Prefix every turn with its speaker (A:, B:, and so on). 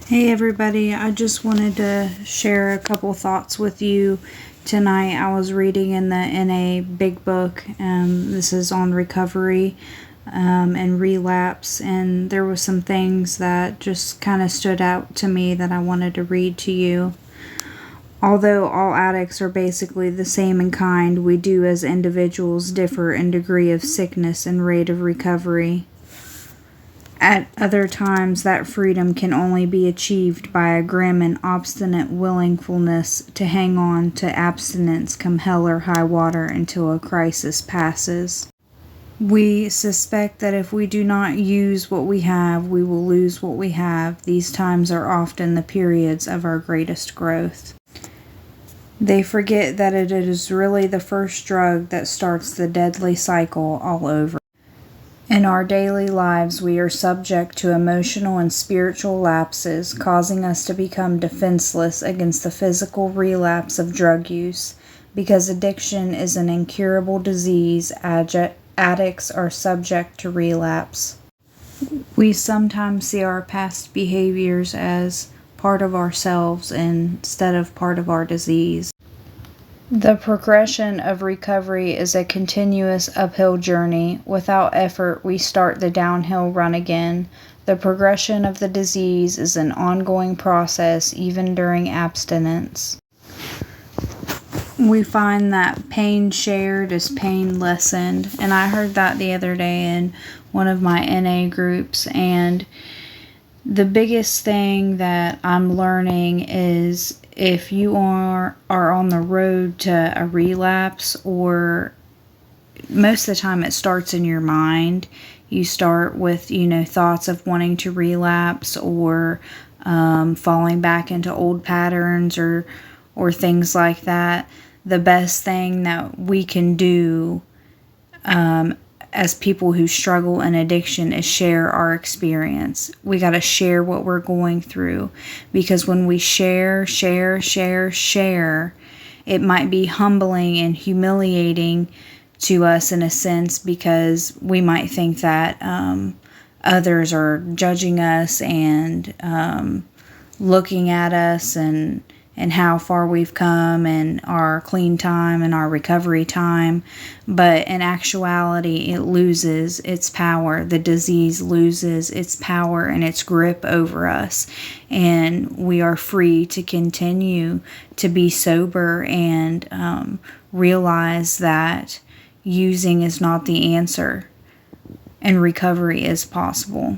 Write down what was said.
A: Hey everybody, I just wanted to share a couple thoughts with you tonight. I was reading in a big book, this is on recovery and relapse, and there were some things that just kind of stood out to me that I wanted to read to you. Although all addicts are basically the same in kind, we do as individuals differ in degree of sickness and rate of recovery. At other times, that freedom can only be achieved by a grim and obstinate willingness to hang on to abstinence come hell or high water until a crisis passes. We suspect that if we do not use what we have, we will lose what we have. These times are often the periods of our greatest growth. They forget that it is really the first drug that starts the deadly cycle all over. In our daily lives, we are subject to emotional and spiritual lapses, causing us to become defenseless against the physical relapse of drug use. Because addiction is an incurable disease, addicts are subject to relapse. We sometimes see our past behaviors as part of ourselves instead of part of our disease. The progression of recovery is a continuous uphill journey. Without effort, we start the downhill run again. The progression of the disease is an ongoing process, even during abstinence. We find that pain shared is pain lessened, and I heard that the other day in one of my NA groups, and the biggest thing that I'm learning is if you are on the road to a relapse, or most of the time it starts in your mind. You start with, thoughts of wanting to relapse or falling back into old patterns or things like that. The best thing that we can do as people who struggle in addiction is share our experience. We got to share what we're going through, because when we share, it might be humbling and humiliating to us in a sense, because we might think that others are judging us and looking at us and how far we've come and our clean time and our recovery time. But in actuality, it loses its power. The disease loses its power and its grip over us. And we are free to continue to be sober and realize that using is not the answer and recovery is possible.